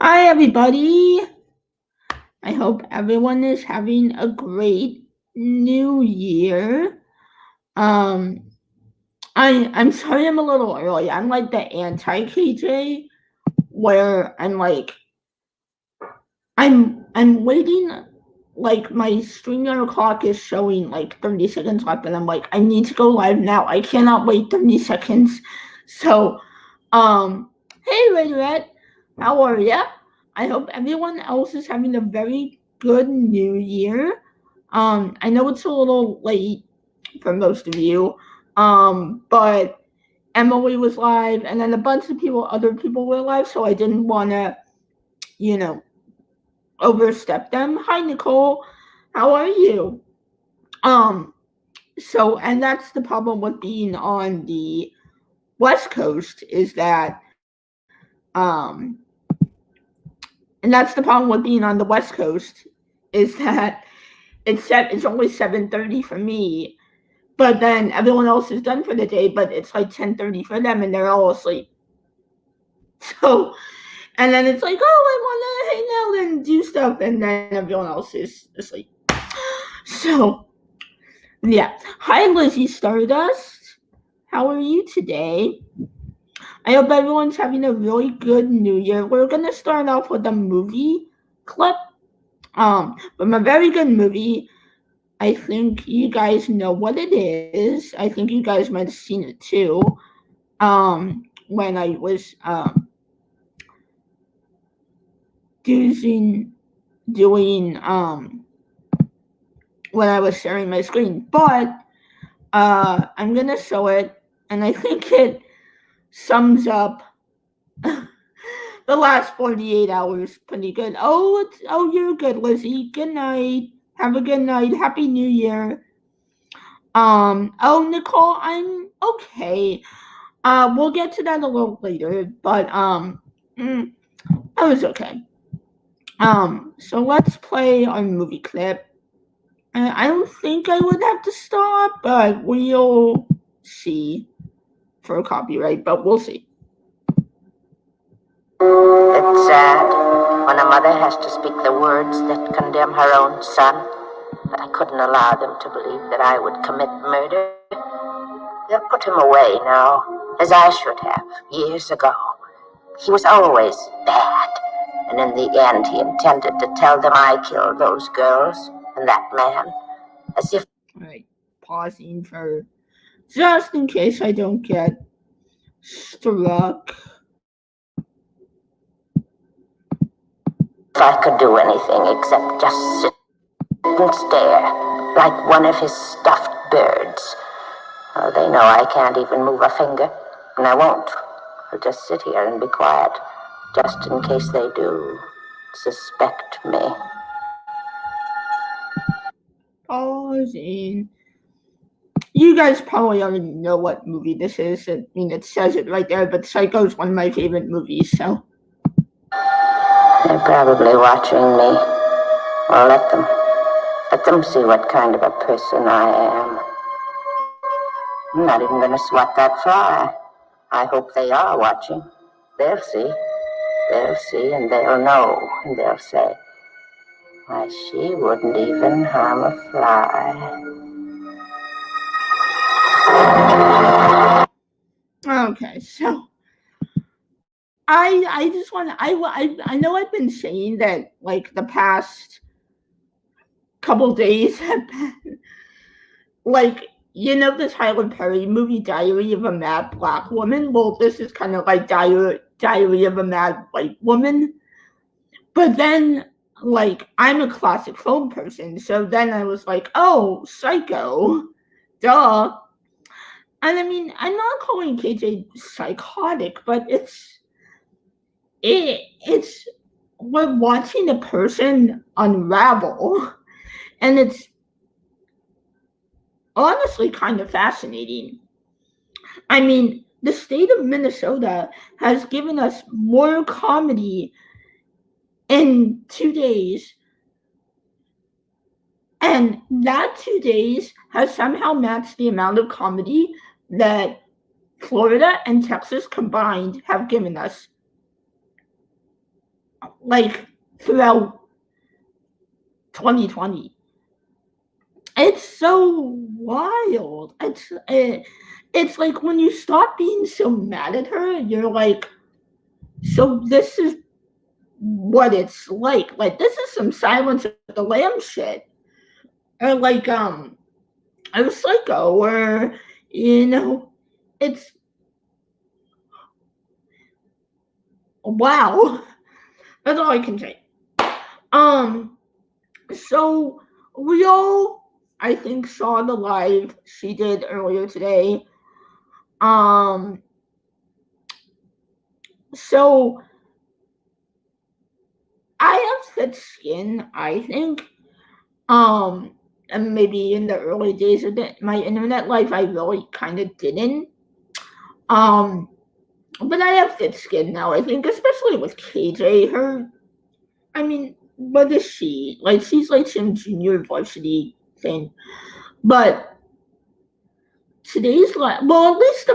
Hi, everybody. I hope everyone is having a great new year. Um, I'm sorry I'm a little early. I'm like the anti KJ, where I'm waiting. Like my StreamYard clock is showing like 30 seconds left, and I'm like, I need to go live now. I cannot wait 30 seconds. So, hey, Radiorette, how are ya? I hope everyone else is having a very good new year. I know it's a little late for most of you, but Emily was live, and then a bunch of other people were live, so I didn't want to, you know, overstep them. Hi, Nicole. How are you? Um, and that's the problem with being on the West Coast is that, and that's the problem with being on the West Coast is that it's only 7:30 for me, but then everyone else is done for the day, but it's like 10:30 for them, and they're all asleep. So, and then it's like, oh, I want to hang out and do stuff, and then everyone else is asleep. So, yeah. Hi, Lizzie Stardust. How are you today? I hope everyone's having a really good new year. We're gonna start off with a movie clip. From a very good movie. I think you guys know what it is. I think you guys might have seen it too. When I was doing when I was sharing my screen. But I'm gonna show it, and I think it sums up the last 48 hours pretty good. Oh, you're good, Lizzie. Good night. Have a good night. Happy New Year. Oh, Nicole, I'm okay. We'll get to that a little later, but I was okay. So let's play our movie clip. I don't think I would have to stop, but we'll see for copyright, but we'll see. It's sad when a mother has to speak the words that condemn her own son, but I couldn't allow them to believe that I would commit murder. They'll put him away now, as I should have, years ago. He was always bad, and in the end he intended to tell them I killed those girls and that man, as if... Alright, pausing for just in case I don't get struck. If I could do anything except just sit and stare, like one of his stuffed birds. Oh, they know I can't even move a finger, and I won't. I'll just sit here and be quiet, just in case they do suspect me. Pausing. You guys probably already know what movie this is. I mean, it says it right there, but Psycho is one of my favorite movies, so. They're probably watching me. Well, let them see what kind of a person I am. I'm not even going to swat that far. I hope they are watching. They'll see, and they'll know, and they'll say, why, she wouldn't even harm a fly. Okay, so I just want to I know I've been saying that like the past couple days have been like the Tyler Perry movie Diary of a Mad Black Woman. Well, this is kind of like Diary of a Mad White Woman. But then like I'm a classic film person, so then I was like, oh, Psycho, duh. And I mean, I'm not calling KJ psychotic, but it's we're watching a person unravel, and it's honestly kind of fascinating. I mean, the state of Minnesota has given us more comedy in 2 days, and that 2 days has somehow matched the amount of comedy that Florida and Texas combined have given us. like throughout 2020. It's so wild. It's like when you stop being so mad at her, you're like, so this is what it's like. Like, this is some Silence of the Lambs shit. Or like a Psycho, or it's wow. That's all I can say. So we all, I think, saw the live she did earlier today. So I have thick skin, I think. And maybe in the early days of my internet life, I really kind of didn't. But I have thick skin now, I think, especially with KJ. What is she? Like, she's like some university thing. But today's live, well, at least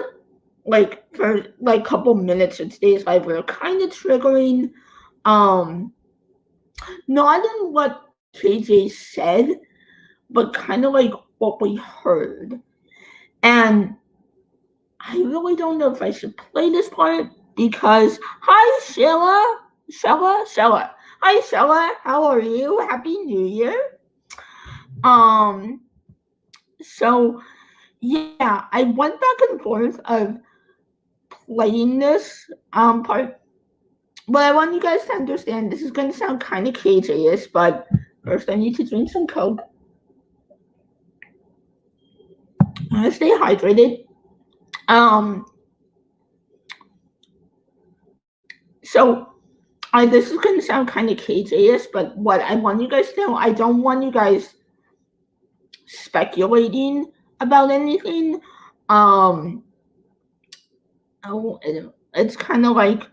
for like a couple minutes of today's live were kind of triggering. Not in what KJ said, but kind of like what we heard. And I really don't know if I should play this part because, hi, Sheila. Hi, Sheila. How are you? Happy New Year. So, yeah, I went back and forth of playing this part. But I want you guys to understand this is going to sound kind of KJ-ish, but first I need to drink some Coke. I'm going to stay hydrated. So this is going to sound kind of KJ-ish, but what I want you guys to know, I don't want you guys speculating about anything. It's kind of like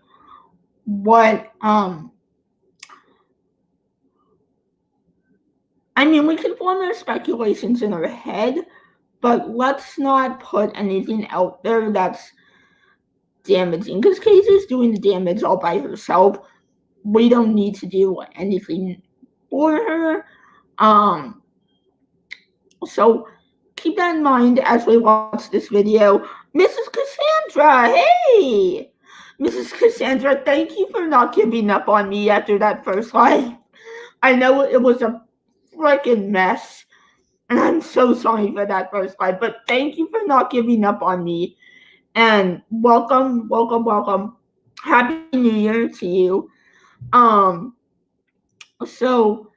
what we can form our speculations in our head, but let's not put anything out there that's damaging, because Casey's doing the damage all by herself. We don't need to do anything for her. So keep that in mind as we watch this video. Mrs. Cassandra, hey! Mrs. Cassandra, thank you for not giving up on me after that first live. I know it was a freaking mess, and I'm so sorry for that first live, but thank you for not giving up on me. And welcome. Happy New Year to you. So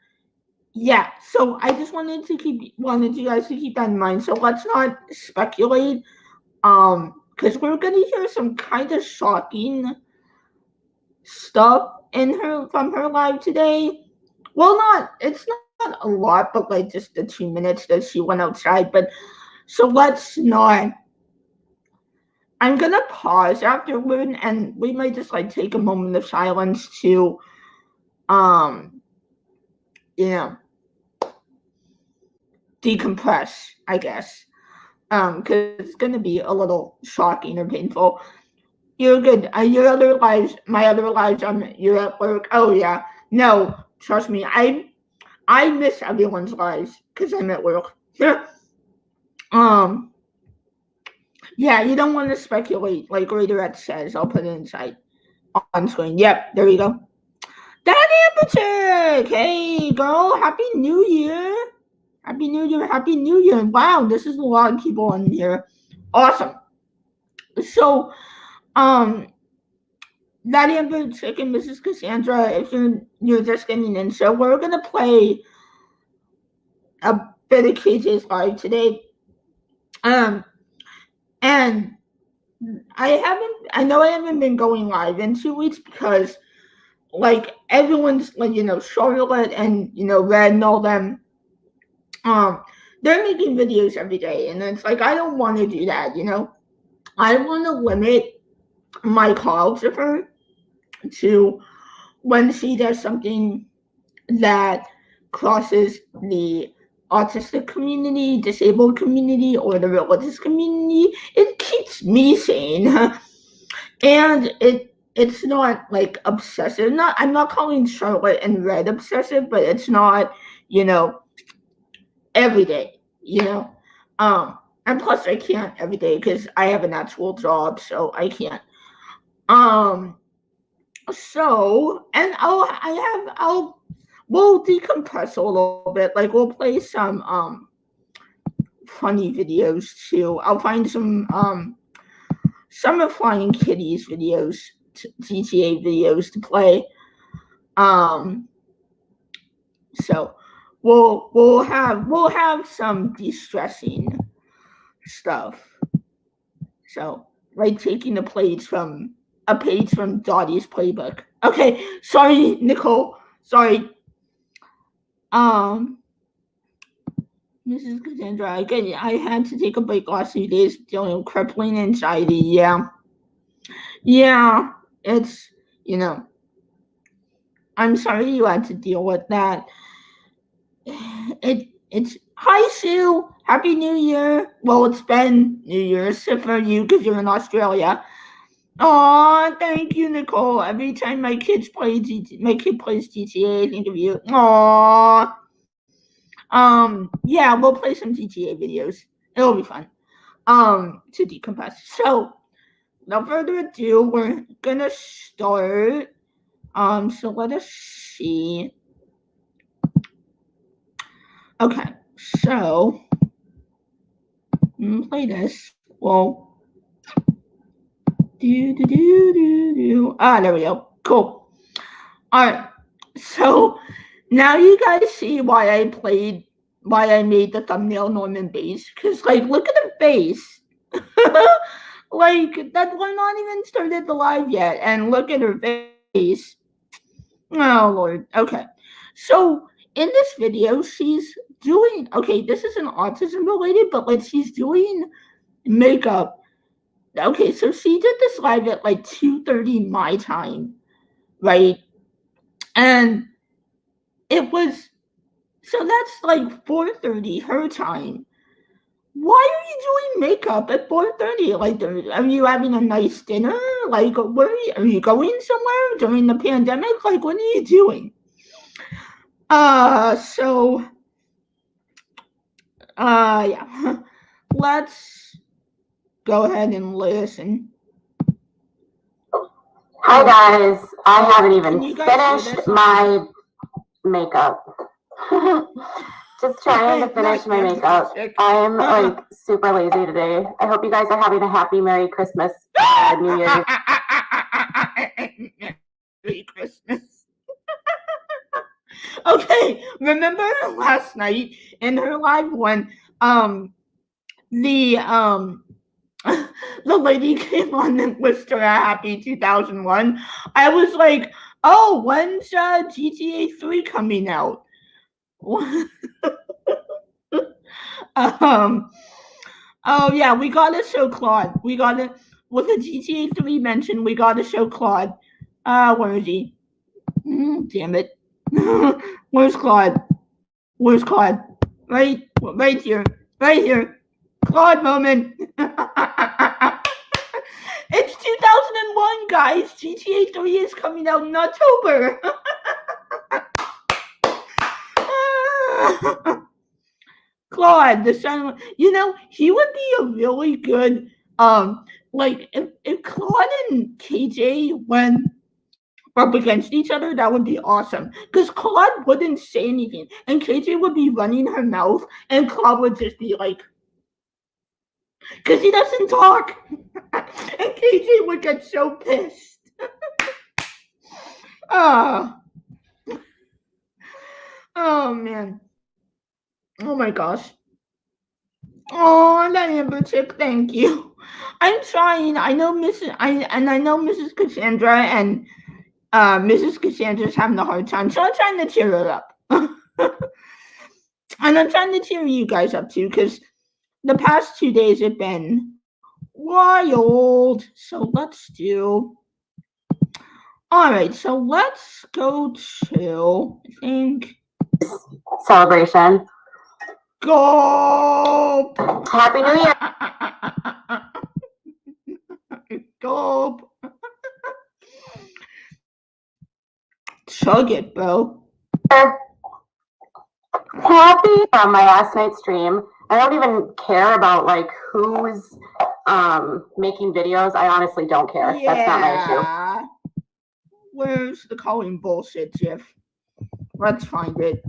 yeah, so I just wanted you guys to keep that in mind. So let's not speculate, because we're gonna hear some kind of shocking stuff from her live today. Well, it's not a lot, but like just the 2 minutes that she went outside. But so let's not. I'm gonna pause afterward, and we might just like take a moment of silence to, decompress, I guess, because it's gonna be a little shocking or painful. You're good. My other lives, you're at work. Oh yeah, no, trust me, I miss everyone's lives because I'm at work. Yeah, you don't want to speculate, like Raiderette says. I'll put it inside on screen. Yep, there you go. That Amberchick! Hey, girl, Happy New Year! Happy New Year! Wow, this is a lot of people in here. Awesome. So, that Amberchick and Mrs. Cassandra, if you're just getting in, so we're gonna play a bit of KJ's live today. And I know I haven't been going live in 2 weeks because, like, everyone's, like, Charlotte and, Red and all them, they're making videos every day, and it's like, I don't want to do that, I want to limit my calls of her to when she does something that crosses the autistic community, disabled community, or the religious community. It keeps me sane, and it it's not like obsessive. I'm not calling Charlotte and Red obsessive, but it's not, every day, and plus I can't every day because I have an actual job, so I can't. Um, so, and we'll decompress a little bit. Like we'll play some funny videos too. I'll find some of Flying Kitty's videos, GTA videos to play. So we'll have some de-stressing stuff. So like taking a page from Dottie's playbook. Okay, sorry, Nicole. Sorry. Mrs. Cassandra, again, I had to take a break last few days dealing with crippling anxiety. Yeah. Yeah. It's, I'm sorry you had to deal with that. It's hi Sue, Happy New Year. Well, it's been New Year's for you because you're in Australia. Aw, thank you, Nicole. Every time my kid plays GTA, I think of you. Aw. Yeah, we'll play some GTA videos. It'll be fun. To decompress. So, without further ado, we're gonna start. So let us see. Okay, so play this. Well, there we go. Cool. All right. So now you guys see why I made the thumbnail Norman Bates. Because look at her face. That we're not even started the live yet, and look at her face. Oh Lord. Okay. So in this video, she's doing this isn't autism related, but she's doing makeup. Okay, so she did this live at 2:30 my time, right? And it was so that's 4:30 her time. Why are you doing makeup at 4:30? Are you having a nice dinner? Are you going somewhere during the pandemic? What are you doing? Yeah. Let's go ahead and listen. Hi guys, I haven't even finished my makeup. Just trying to finish my makeup. I'm super lazy today. I hope you guys are having a happy Merry Christmas New Year. Merry Christmas. Okay, remember last night in her live one, the lady came on and wished her a happy 2001. I was like, oh, when's GTA 3 coming out? Oh yeah, we gotta show Claude. We gotta, with the GTA 3 mention, we gotta show Claude. Where is he? Damn it. Where's Claude? Where's Claude? Right here. Right here. Claude moment. It's 2001, guys. GTA 3 is coming out in October. Claude, the son, he would be a really good, if Claude and KJ went up against each other, that would be awesome. Because Claude wouldn't say anything, and KJ would be running her mouth, and Claude would just be like, because he doesn't talk, and KJ would get so pissed. Oh man. Oh my gosh. Oh, that Amber chick, thank you. I'm trying. I know Mrs. Cassandra and Mrs. Cassandra's having a hard time, so I'm trying to cheer her up. And I'm trying to cheer you guys up too, because the past 2 days have been wild. So let's do. All right, so let's go to, I think, celebration. Gulp! Happy New Year! Gulp! Chug it, bro. Happy from my last night's stream. I don't even care about like who's making videos. I honestly don't care. Yeah. That's not my issue. Where's the calling bullshit, Jeff? Let's find it.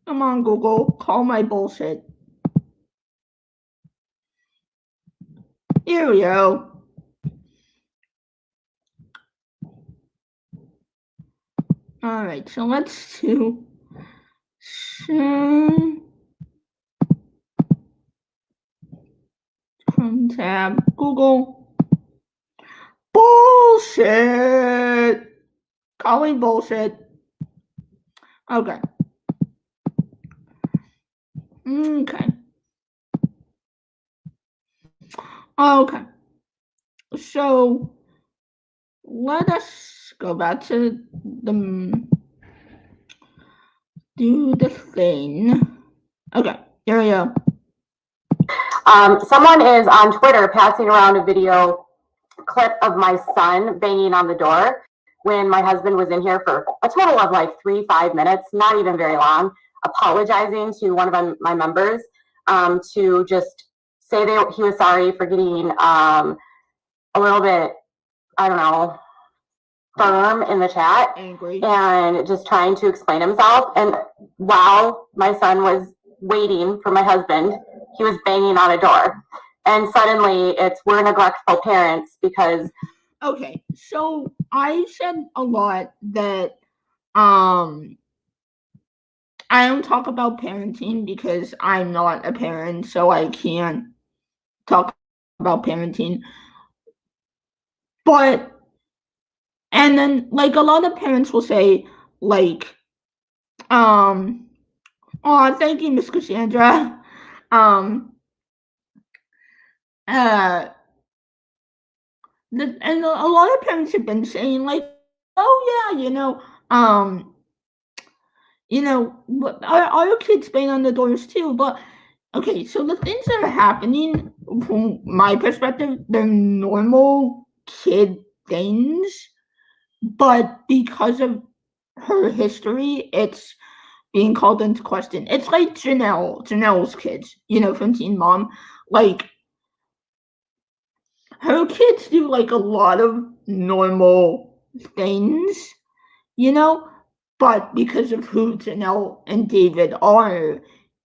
Come on, Google. Call my bullshit. Here we go. Alright, so let's do Chrome tab, Google. Bullshit! Calling bullshit. Okay. Okay. So let us go back to do the thing. Okay, here we go. Someone is on Twitter passing around a video clip of my son banging on the door when my husband was in here for a total of like 3-5 minutes, not even very long, apologizing to one of my members to just say he was sorry for getting a little bit, I don't know, firm in the chat. Angry. And just trying to explain himself. And while my son was waiting for my husband, he was banging on a door. And suddenly we're neglectful parents because... Okay, so I said a lot that I don't talk about parenting because I'm not a parent, so I can't talk about parenting. But, and then, like, a lot of parents will say, like, oh, thank you, Miss Cassandra. And a lot of parents have been saying, like, oh yeah, our kids bang on the doors too. But okay, so the things that are happening from my perspective, they're normal kid things, but because of her history, it's being called into question. It's like Janelle's kids, from Teen Mom. Like, her kids do like a lot of normal things, but because of who Janelle and David are,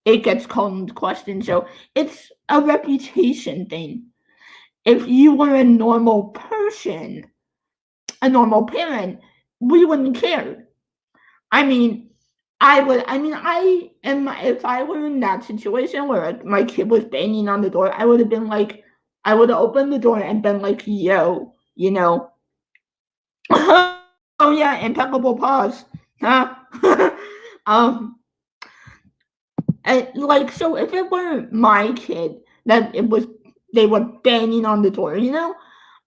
it gets called into question. So it's a reputation thing. If you were a normal person, a normal parent, we wouldn't care. If I were in that situation where my kid was banging on the door, I would have been like, I would have opened the door and been like, yo, oh yeah, impeccable pause, huh? So if it were my kid that they were banging on the door,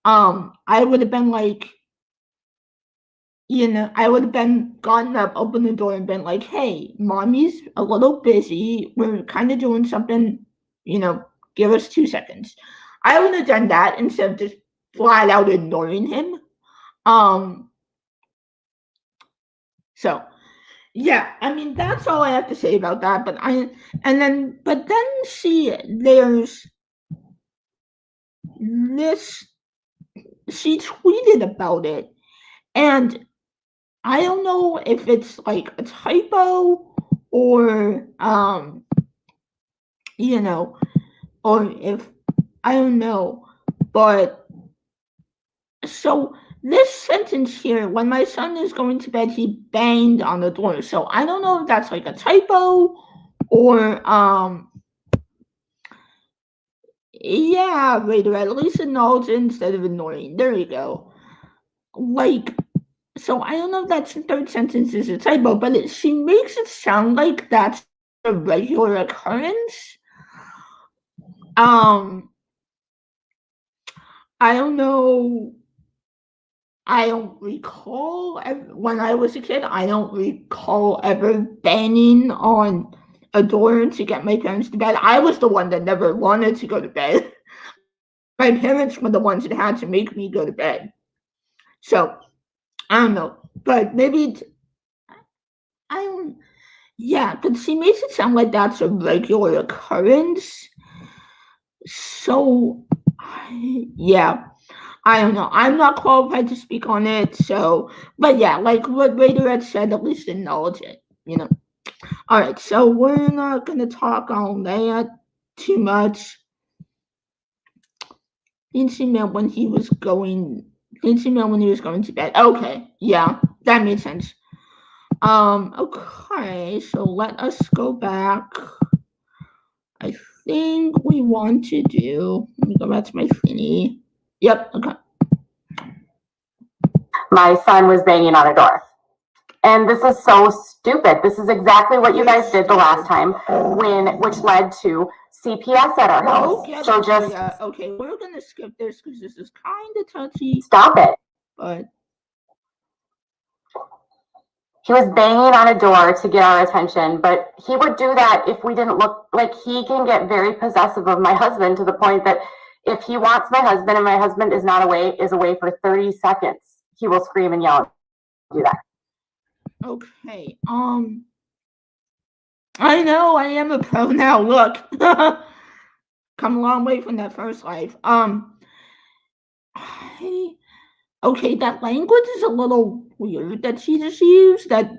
I would have been like, I would have gotten up, opened the door, and been like, hey, mommy's a little busy. We're kind of doing something, give us 2 seconds. I would have done that instead of just flat out ignoring him. So, yeah, that's all I have to say about that. But then there's this, she tweeted about it, and I don't know if it's like a typo or or if, I don't know, but so this sentence here, when my son is going to bed, he banged on the door. So I don't know if that's like a typo or yeah, Raider, at least acknowledge instead of ignoring. There you go. So I don't know if that third sentence is a typo, but she makes it sound like that's a regular occurrence. I don't know. I don't recall when I was a kid. I don't recall ever banging on a door to get my parents to bed. I was the one that never wanted to go to bed. my parents were the ones that had to make me go to bed. So I don't know, but maybe I don't. Yeah, but she makes it sound like that's a regular occurrence. So yeah, I don't know. I'm not qualified to speak on it. So, but yeah, like what Raider had said, at least acknowledge it. All right, so we're not gonna talk on that too much. Fancy man when he was going to bed. Okay, yeah, that makes sense. Okay, so let us go back. I think we want to do. Let me go back to my thingy. Yep. Okay. My son was banging on a door. And this is so stupid. This is exactly what you guys did the last time, which led to CPS at our house. So just okay, we're gonna skip this because this is kind of touchy. Stop it. But he was banging on a door to get our attention, but he would do that if we didn't look. Like, he can get very possessive of my husband to the point that if he wants my husband and my husband is away for 30 seconds, he will scream and yell and do that. Okay. I know I am a pro now. Look, come a long way from that first life. Okay, that language is a little weird that she just used. That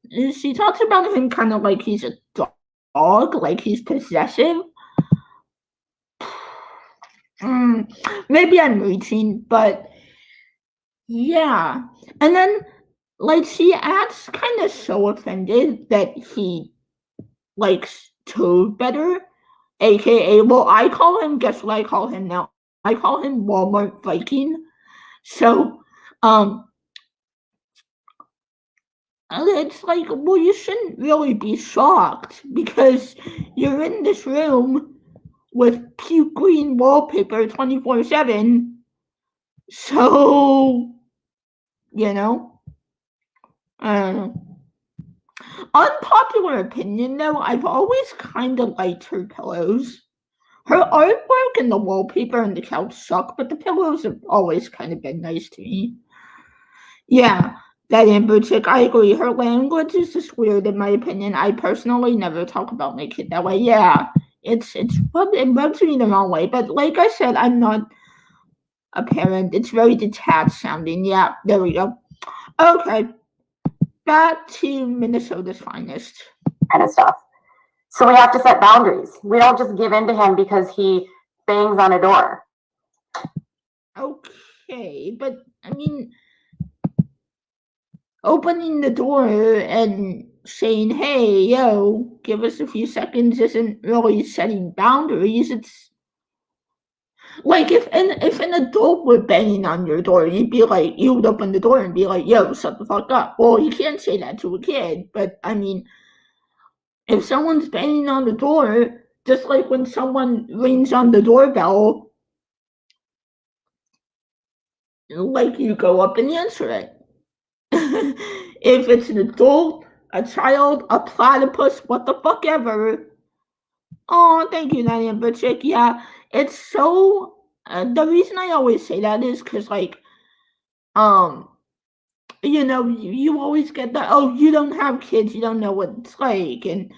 she talks about him kind of like he's a dog, like he's possessive. Maybe I'm reaching, but yeah. And then, like, she acts kind of so offended that he likes Toad better, aka, well, I call him, guess what I call him now? I call him Walmart Viking. So, it's like, well, you shouldn't really be shocked because you're in this room with puke green wallpaper 24/7. So, I don't know. Unpopular opinion, though, I've always kind of liked her pillows. Her artwork and the wallpaper and the couch suck, but the pillows have always kind of been nice to me. Yeah, that Amber chick, I agree. Her language is just weird, in my opinion. I personally never talk about my kid that way. Yeah, it rubs me the wrong way. But like I said, I'm not a parent. It's very detached sounding. Yeah, there we go. Okay, back to Minnesota's finest. Kind of stuff. So we have to set boundaries. We don't just give in to him because he bangs on a door. Okay, but I mean, opening the door and saying, hey, yo, give us a few seconds isn't really setting boundaries. It's like if an adult were banging on your door, you would open the door and be like, yo, shut the fuck up. Well, you can't say that to a kid, but I mean, if someone's banging on the door, just like when someone rings on the doorbell, like you go up and answer it. If it's an adult, a child, a platypus, what the fuck ever. Oh, thank you, Nadia Butchick. Yeah, it's so. The reason I always say that is because, like, you always get that. Oh, you don't have kids, you don't know what it's like, and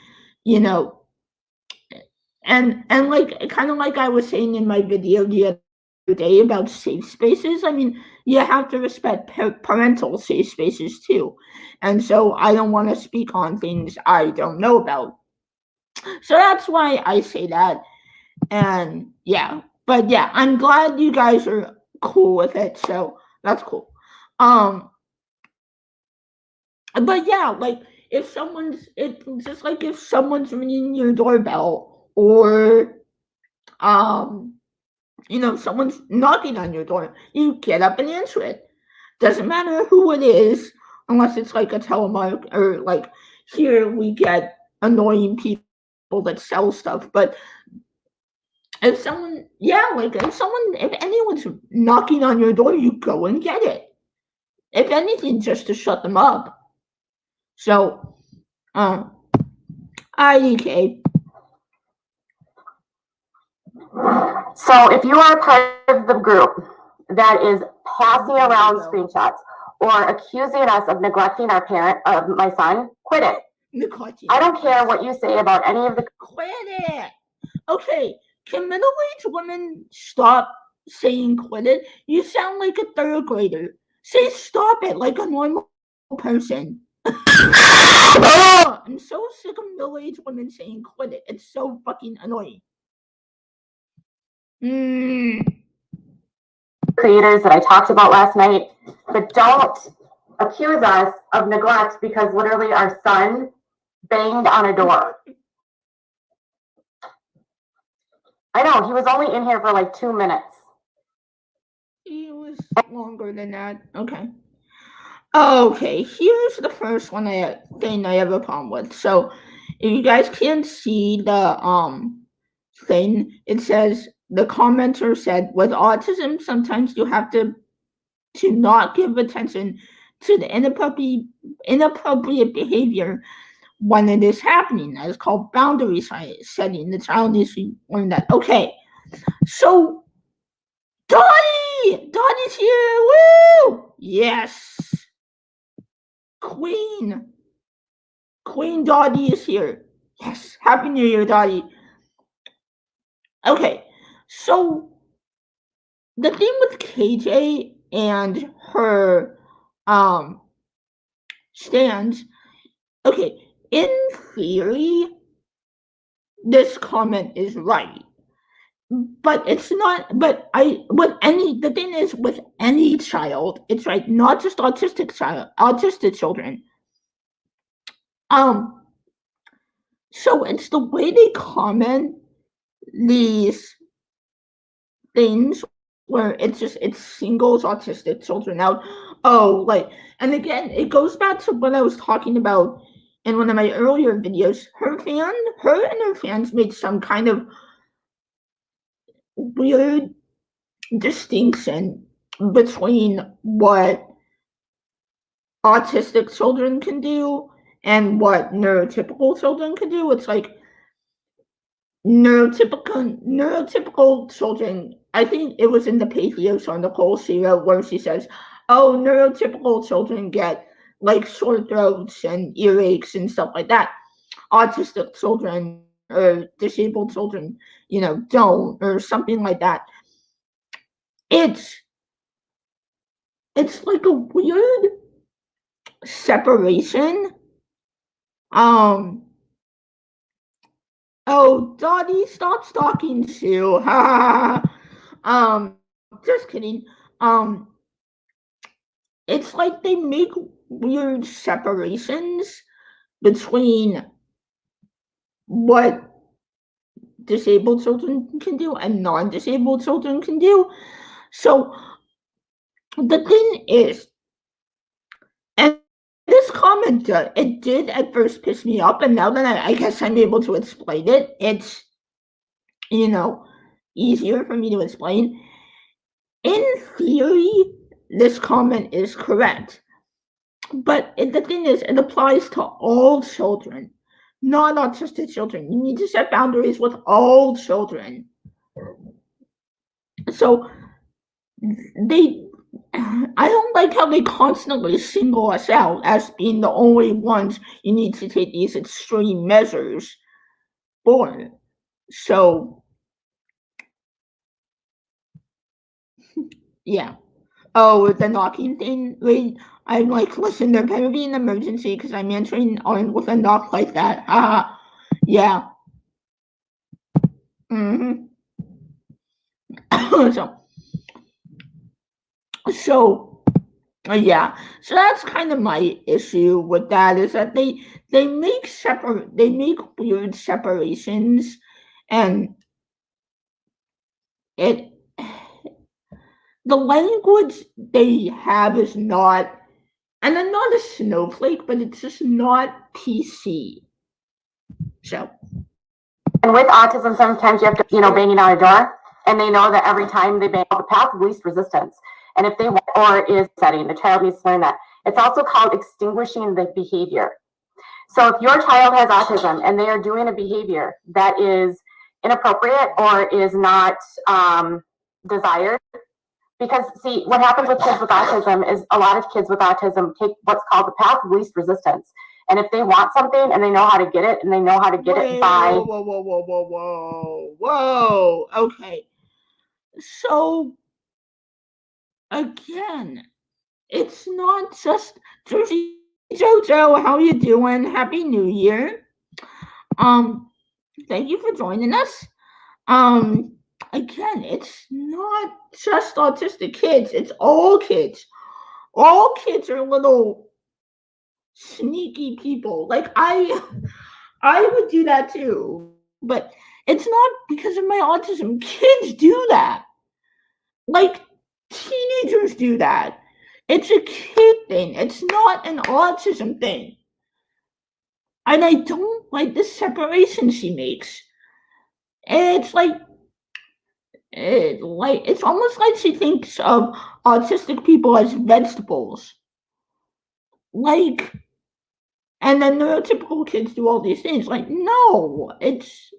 and like kind of like I was saying in my video the other day about safe spaces. I mean, you have to respect parental safe spaces too, and so I don't want to speak on things I don't know about. So that's why I say that, and yeah, but yeah, I'm glad you guys are cool with it. So that's cool. But yeah, like it's just like if someone's ringing your doorbell or someone's knocking on your door, you get up and answer it. Doesn't matter who it is, unless it's like a telemark or like here we get annoying people that sell stuff. But if anyone's knocking on your door, you go and get it. If anything, just to shut them up. So, IDK. So if you are part of the group that is passing around screenshots or accusing us of neglecting our parent, my son, quit it. I don't care what you say about any of the. Quit it. Okay, can middle-aged women stop saying quit it? You sound like a third grader. Say stop it like a normal person. Oh, I'm so sick of middle-aged women saying quit it. It's so fucking annoying. Creators that I talked about last night, but don't accuse us of neglect because literally our son banged on a door. I know, he was only in here for like 2 minutes. He was longer than that. Okay. Okay, here's the first one thing I have a problem with. So if you guys can't see the thing, it says the commenter said with autism sometimes you have to not give attention to the inappropriate behavior when it is happening. That is called boundary setting. The child needs to learn that. Okay, so Dottie's here. Woo! Yes. Queen Dottie is here. Yes. Happy New Year, Dottie. Okay, so the thing with KJ and her stands, okay, in theory, this comment is right. But it's not, the thing is with any child, it's right, not just autistic children. So it's the way they comment these things where it singles autistic children out. And again, it goes back to what I was talking about in one of my earlier videos. Her and her fans made some kind of weird distinction between what autistic children can do and what neurotypical children can do. It's like neurotypical children, I think it was in the Pathos article she wrote where she says, oh, neurotypical children get like sore throats and earaches and stuff like that. Autistic children or disabled children, don't, or something like that. It's like a weird separation. Oh, Dottie, stop stalking Sue. Just kidding. It's like they make weird separations between what disabled children can do and non-disabled children can do. So the thing is, and this comment, it did at first piss me up, and now that I guess I'm able to explain it, it's, easier for me to explain. In theory, this comment is correct. But the thing is, it applies to all children, not autistic children. You need to set boundaries with all children. So I don't like how they constantly single us out as being the only ones you need to take these extreme measures for. So, yeah. Oh, the knocking thing, wait, I'm like, listen, there better be an emergency because I'm answering with a knock like that. Yeah. So, yeah. So that's kind of my issue with that, is that they make weird separations, and the language they have is not, and I'm not a snowflake, but it's just not PC. So. And with autism, sometimes you have to, banging on a door, and they know that every time they bang the path of least resistance. And if they or is setting, the child needs to learn that. It's also called extinguishing the behavior. So if your child has autism and they are doing a behavior that is inappropriate or is not desired. Because, see, what happens with kids with autism is a lot of kids with autism take what's called the path of least resistance. And if they want something and they know how to get it and they know how to get it by... Whoa. Okay. So, again, it's not just Jersey Jojo, how you doing? Happy New Year. Thank you for joining us. Again, it's not just autistic kids, it's all kids. All kids are little sneaky people. Like I would do that too, but it's not because of my autism. Kids do that. Like teenagers do that. It's a kid thing. It's not an autism thing. And I don't like the separation she makes. It's it's almost like she thinks of autistic people as vegetables. Like, and then neurotypical kids do all these things. Like, no, it's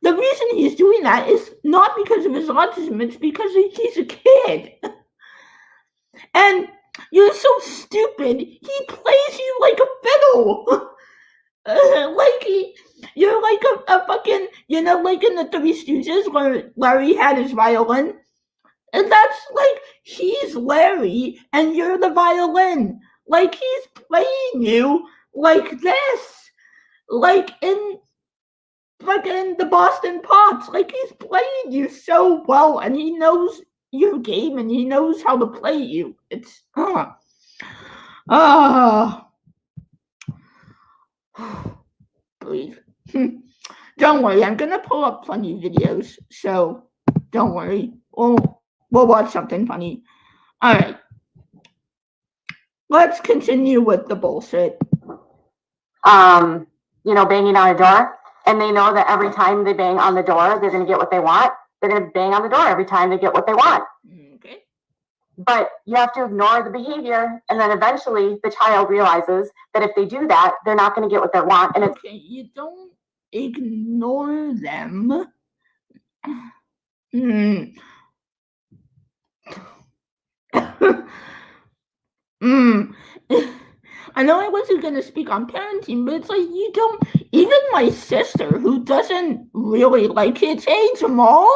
the reason he's doing that is not because of his autism, it's because he's a kid. And you're so stupid, he plays you like a fiddle. You're like a fucking, like in the Three Stooges where Larry had his violin. And that's like, he's Larry and you're the violin. Like, he's playing you like this. Like in fucking the Boston Pops. Like, he's playing you so well and he knows your game and he knows how to play you. It's, Breathe. Don't worry, I'm gonna pull up funny videos, so don't worry. We'll watch something funny. Alright. Let's continue with the bullshit. Banging on a door, and they know that every time they bang on the door, they're gonna get what they want. They're gonna bang on the door every time they get what they want. Okay. But you have to ignore the behavior, and then eventually the child realizes that if they do that, they're not going to get what they want. And okay, you don't ignore them. I know I wasn't going to speak on parenting, but it's like you don't. Even my sister, who doesn't really like kids. Hey, Jamal.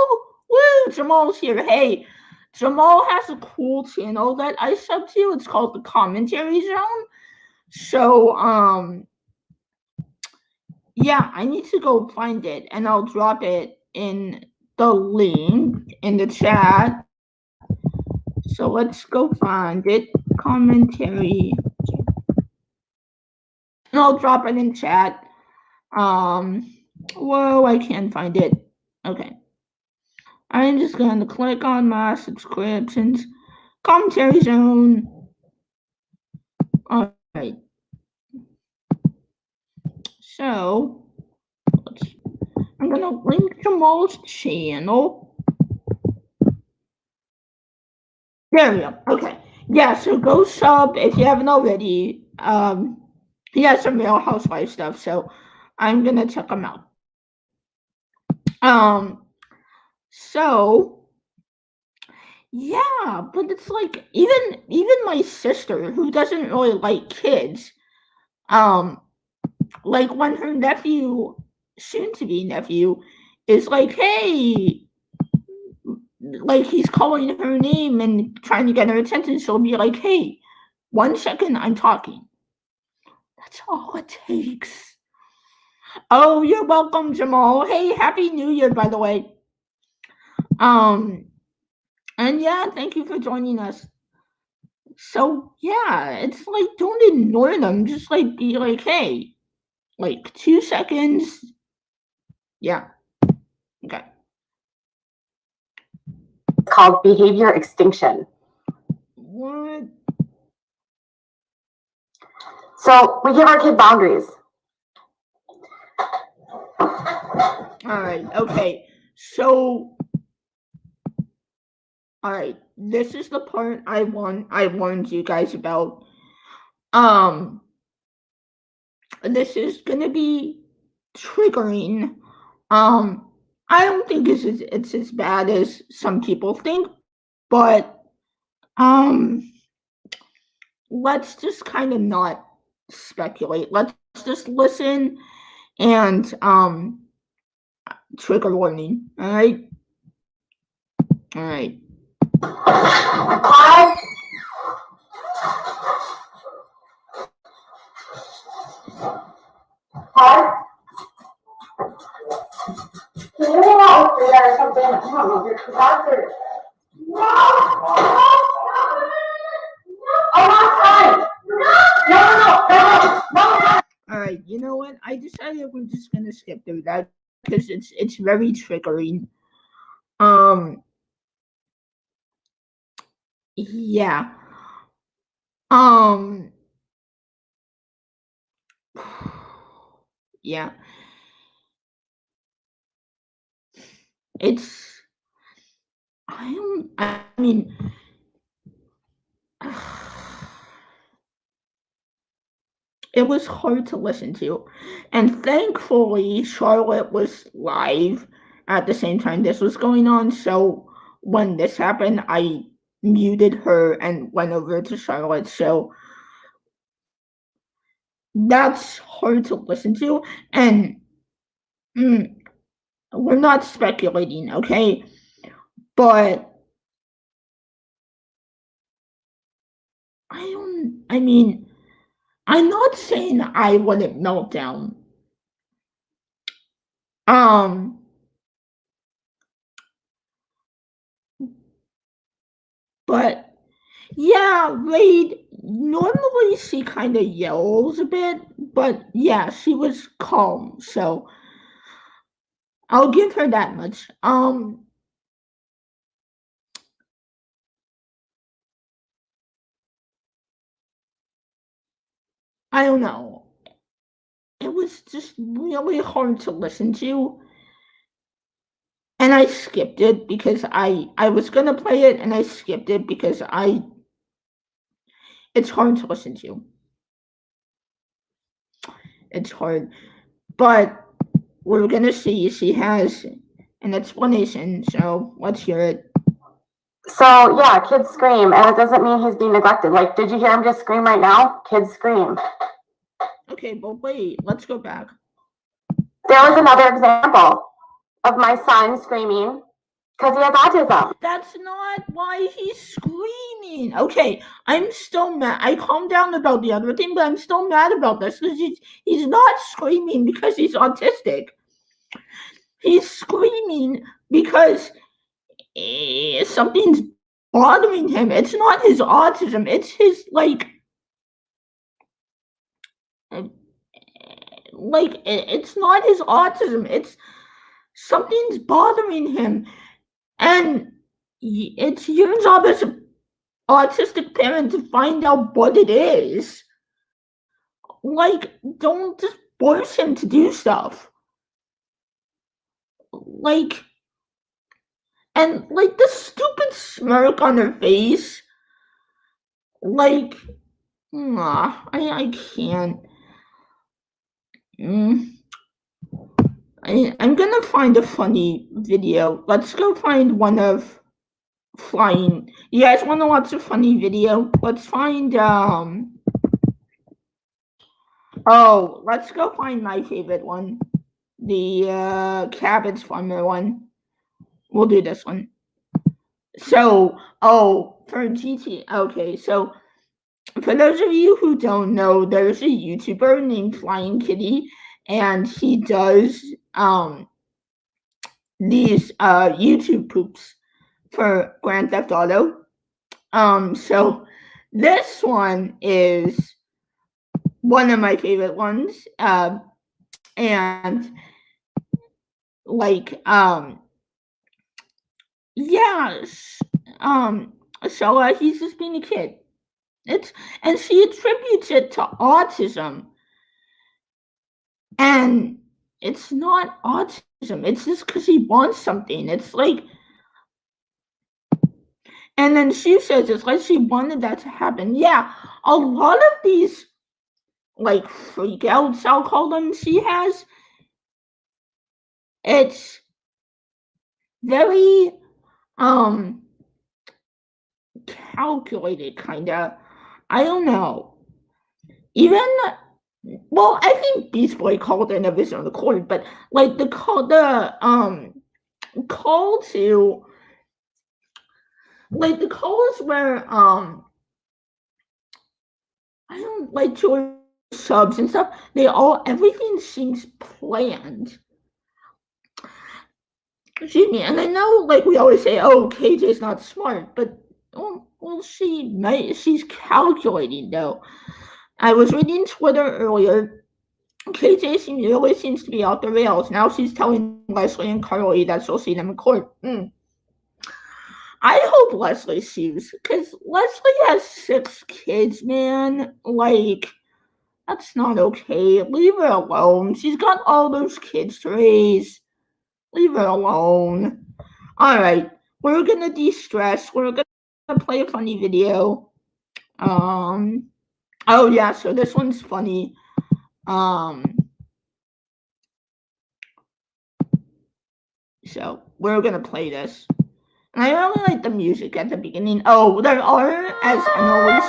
Woo, Jamal's here. Hey. Jamal has a cool channel that I sub to. It's called the Commentary Zone. So, yeah, I need to go find it, and I'll drop it in the link in the chat. So let's go find it. Commentary. And I'll drop it in chat. Whoa, I can't find it. Okay. I'm just going to click on my subscriptions. Commentary Zone. Alright. So, I'm going to link Jamal's channel. There we go. Okay. Yeah, so go sub if you haven't already. He has some Real Housewives stuff, so I'm going to check them out. So, yeah, but it's like, even my sister, who doesn't really like kids, like when her nephew, soon-to-be nephew, is like, hey, like he's calling her name and trying to get her attention, she'll be like, hey, 1 second, I'm talking. That's all it takes. Oh, you're welcome, Jamal. Hey, Happy New Year, by the way. And yeah, thank you for joining us. So yeah, it's like, don't ignore them. Just like be like, hey, like 2 seconds. Yeah. Okay. It's called behavior extinction. What? So we give our kid boundaries. All right. Okay. So, all right. This is the part I warned you guys about. This is gonna be triggering I don't think it's as bad as some people think, but let's just kind of not speculate. Let's just listen and trigger warning. All right. All right. Hi. Hi. Can you hang out with Frida or something? I don't know, your doctor. No! Oh, not time! No! All right, you know what? I decided we're just gonna skip through that because it's very triggering. Yeah. Yeah. It's I mean it was hard to listen to. And thankfully Charlotte was live at the same time this was going on, so when this happened, I muted her and went over to Charlotte. So that's hard to listen to. And we're not speculating, okay? But I'm not saying I wouldn't melt down. But yeah, Raid, normally she kind of yells a bit, but yeah, she was calm, so I'll give her that much. I don't know. It was just really hard to listen to. And I skipped it because I was gonna play it and I skipped it because it's hard to listen to. It's hard. But we're gonna see. She has an explanation, so let's hear it. So yeah, kids scream, and it doesn't mean he's being neglected. Like, did you hear him just scream right now? Kids scream. Okay, but wait, let's go back. There was another example of my son screaming because he has autism. That's not why he's screaming. Okay, I'm still mad. I calmed down about the other thing, but I'm still mad about this because he's not screaming because he's autistic. He's screaming because something's bothering him. It's not his autism. It's his it's not his autism. It's something's bothering him, and it's your job as an autistic parent to find out what it is. Like, don't just force him to do stuff. And the stupid smirk on her face. I can't. I'm gonna find a funny video. Let's go find one of flying. You guys want to watch a funny video? Let's find let's go find my favorite one, the cabbage farmer one. We'll do this one. So, for GT. Okay, so for those of you who don't know, there's a YouTuber named Flying Kitty, and he does these YouTube poops for Grand Theft Auto. So this one is one of my favorite ones, and so he's just being a kid. And she attributes it to autism, and it's not autism. It's just because he wants something. It's and then she says it's like she wanted that to happen. Yeah, a lot of these freak outs, I'll call them, she has, it's very calculated, kind of. I don't know. Even, well, I think Beast Boy called it of his own accord, but like the call to, like the calls where I don't like to subs and stuff. Everything seems planned. Excuse me, and I know, like we always say, oh, KJ's not smart, but well, she's calculating though. I was reading Twitter earlier. KJ always seems to be off the rails. Now she's telling Leslie and Carly that she'll see them in court. I hope Leslie sues, because Leslie has 6 kids, man. Like, that's not okay. Leave her alone. She's got all those kids to raise. Leave her alone. Alright, we're gonna de-stress. We're gonna play a funny video. Oh yeah, so this one's funny. So we're gonna play this. And I really like the music at the beginning. Oh, there are, as Emily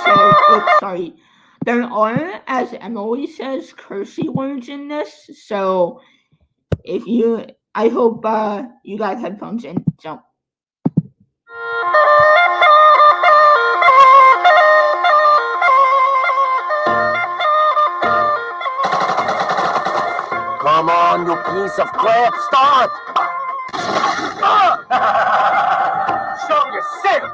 says, cursey words in this. So I hope you got headphones in. So. Come on, you piece of crap, start! Show yourself!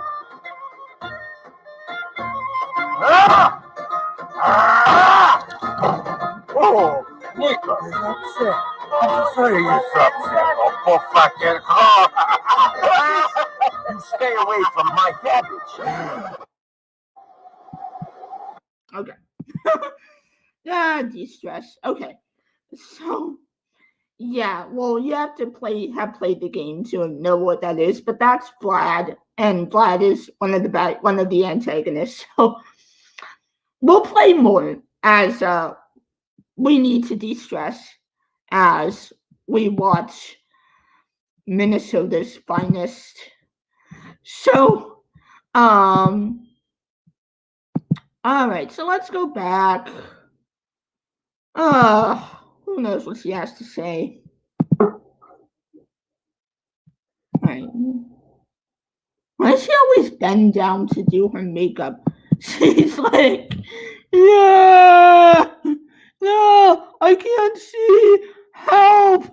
Oh, Nico, you're upset. I'm sorry you're upset. Oh, poor fucking You stay away from my cabbage. Okay. De-stress. Okay. So, yeah, well, you have to have played the game to know what that is, but that's Vlad, and Vlad is one of the antagonists. So, we'll play more as we need to de-stress as we watch Minnesota's finest. So, all right, so let's go back. Who knows what she has to say? Right. Why does she always bend down to do her makeup? She's like, yeah, no, I can't see. Help!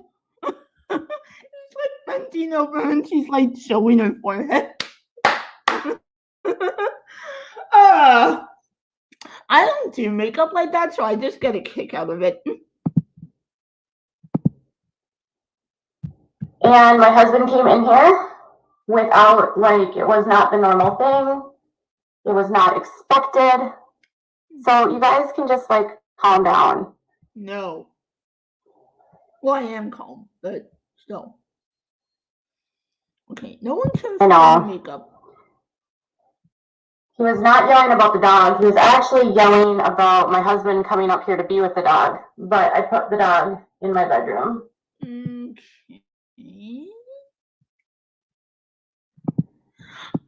She's like bending over and she's like showing her forehead. I don't do makeup like that, so I just get a kick out of it. And my husband came in here without, like, it was not the normal thing. It was not expected. So you guys can just, like, calm down. No. Well, I am calm, but still. Okay, no one cares about makeup. He was not yelling about the dog. He was actually yelling about my husband coming up here to be with the dog. But I put the dog in my bedroom. Okay.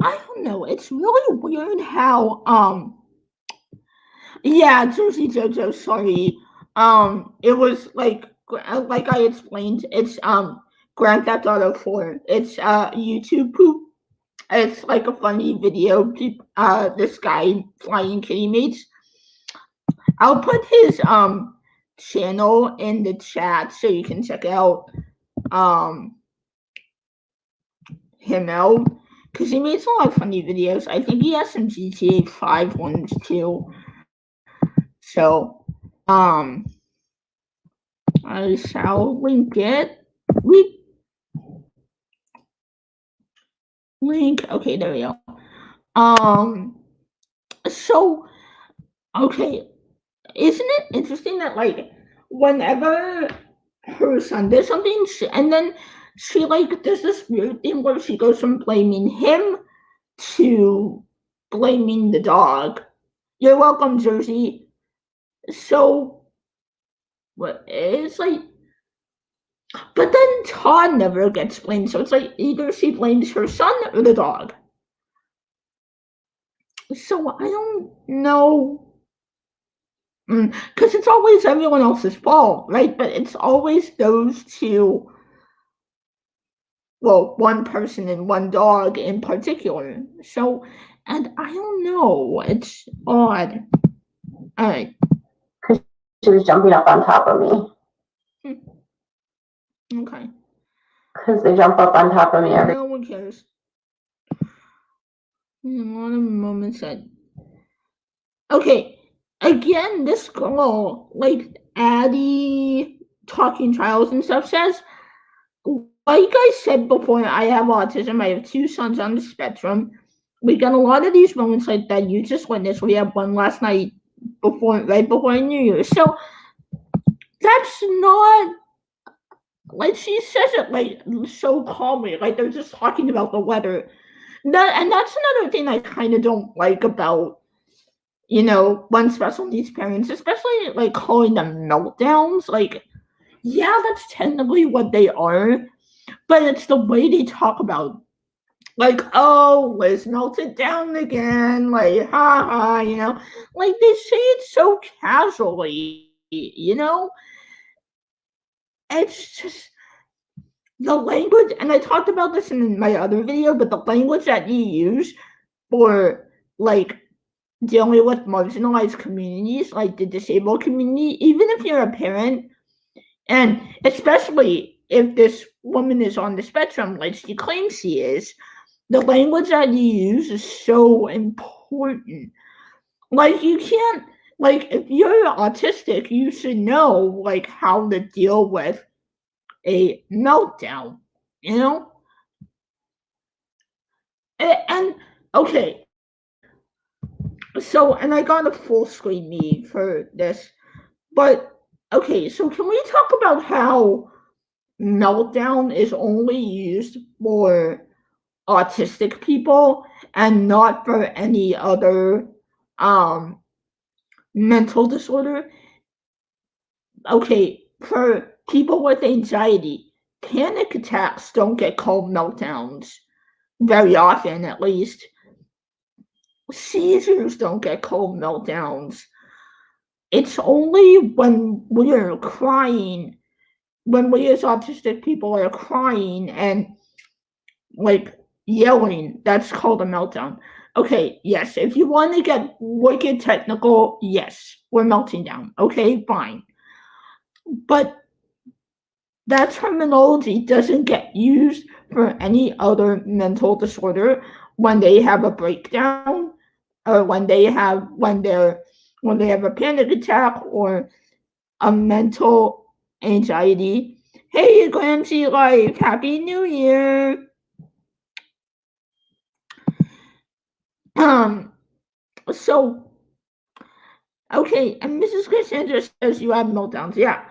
I don't know. It's really weird how yeah, Jersey Jojo, sorry. It was like I explained, it's Grand Theft Auto 4. It's YouTube poop. It's like a funny video. This guy flying kitty mates. I'll put his channel in the chat so you can check out him out, because he makes a lot of funny videos. I think he has some GTA 5 ones too. So I shall link it. Link. Okay, there we go. So okay, isn't it interesting that like whenever her son does something, and then she like does this weird thing where she goes from blaming him to blaming the dog. You're welcome, Jersey. So what it's like But then Todd never gets blamed, so it's like either she blames her son or the dog. So I don't know. Because it's always everyone else's fault, right? But it's always those two, well, one person and one dog in particular. So, and I don't know. It's odd. All right. She was jumping up on top of me. Okay. Because they jump up on top of me every. No one cares. A lot of moments that. Okay. Again, this girl, like Addie Talking Trials and stuff, says, like I said before, I have autism. I have 2 sons on the spectrum. We get a lot of these moments like that you just witnessed. We had one last night right before New Year's. So that's not, like, she says it like so calmly, like they're just talking about the weather. And that's another thing I kind of don't like about, when special needs parents, especially like calling them meltdowns. Like, yeah, that's technically what they are, but it's the way they talk about, like, oh, Liz melted down again, like, ha ha, like they say it so casually, It's just the language, and I talked about this in my other video, but the language that you use for, like, dealing with marginalized communities, like the disabled community, even if you're a parent, and especially if this woman is on the spectrum, like she claims she is, the language that you use is so important. Like, you can't, like, if you're autistic, you should know, like, how to deal with a meltdown, And okay, so, and I got a full screen me for this, but okay, so can we talk about how meltdown is only used for autistic people and not for any other mental disorder? Okay, for people with anxiety, panic attacks don't get called meltdowns very often, at least. Seizures don't get called meltdowns. It's only when we're crying, when we as autistic people are crying and, like, yelling, that's called a meltdown. Okay, yes, if you want to get wicked technical, yes, we're melting down. Okay, fine. But that terminology doesn't get used for any other mental disorder when they have a breakdown, or when they have a panic attack or a mental anxiety. Hey, Glancy Life, Happy New Year. So, okay, and Mrs. Cassandra says you have meltdowns, yeah.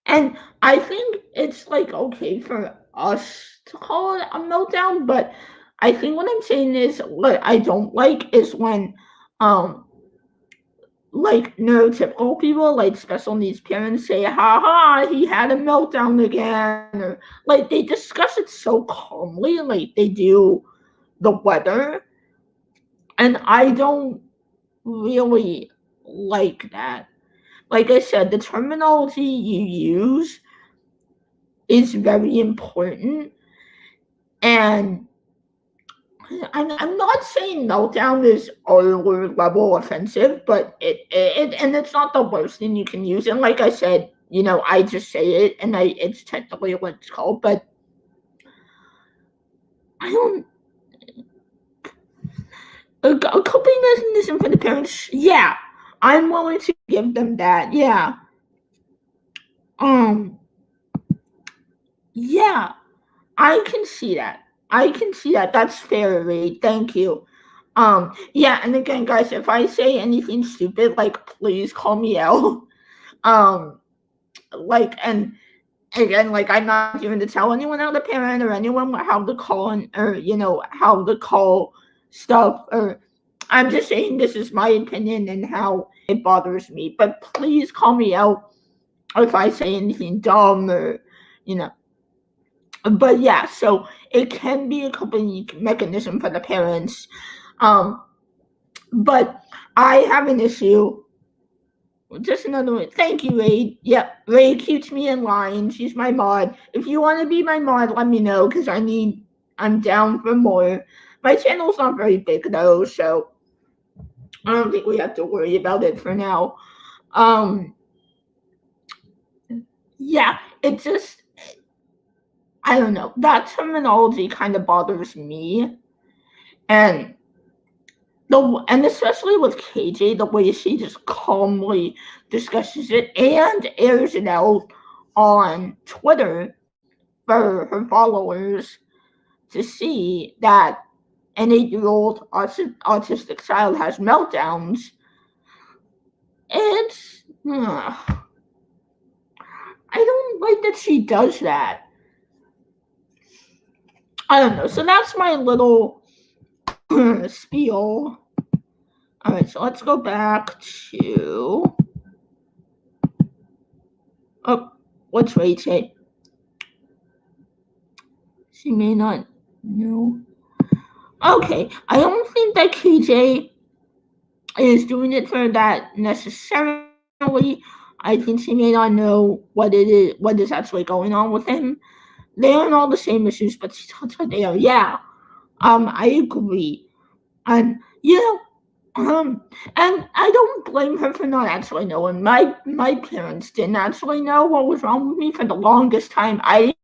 And I think it's, like, okay for us to call it a meltdown, but I think what I'm saying is, what I don't like is when, like, neurotypical people, like special needs parents, say, ha, he had a meltdown again, or, like, they discuss it so calmly, like they do the weather, and I don't really like that. Like I said, the terminology you use is very important, and I'm not saying meltdown is lower level offensive, but it and it's not the worst thing you can use. And like I said, I just say it, and it's technically what it's called, but I don't. A coping mechanism for the parents, yeah, I'm willing to give them that, yeah. Yeah, I can see that. That's fair, Reed. Thank you. Yeah, and again, guys, if I say anything stupid, like, please call me out. Like, and again, like, I'm not going to tell anyone how to parent or anyone how to call or how to call stuff, or I'm just saying this is my opinion and how it bothers me. But please call me out. or if I say anything dumb or, you know. But yeah, so it can be a coping mechanism for the parents. But I have an issue. Just another one. Thank you, Ray. Yep, Ray keeps me in line. She's my mod. If you want to be my mod, let me know, because I'm down for more. My channel's not very big though, so I don't think we have to worry about it for now. Yeah, it just, I don't know. That terminology kind of bothers me. And especially with KJ, the way she just calmly discusses it and airs it out on Twitter for her followers to see that an 8-year-old autistic child has meltdowns. It's, I don't like that she does that. I don't know. So that's my little spiel. All right, so let's go back to. Oh, what's Ray say? She may not know. Okay, I don't think that KJ is doing it for that necessarily. I think she may not know what is actually going on with him. They aren't all the same issues, but she talks like they are. Yeah, I agree. And and I don't blame her for not actually knowing. My parents didn't actually know what was wrong with me for the longest time. I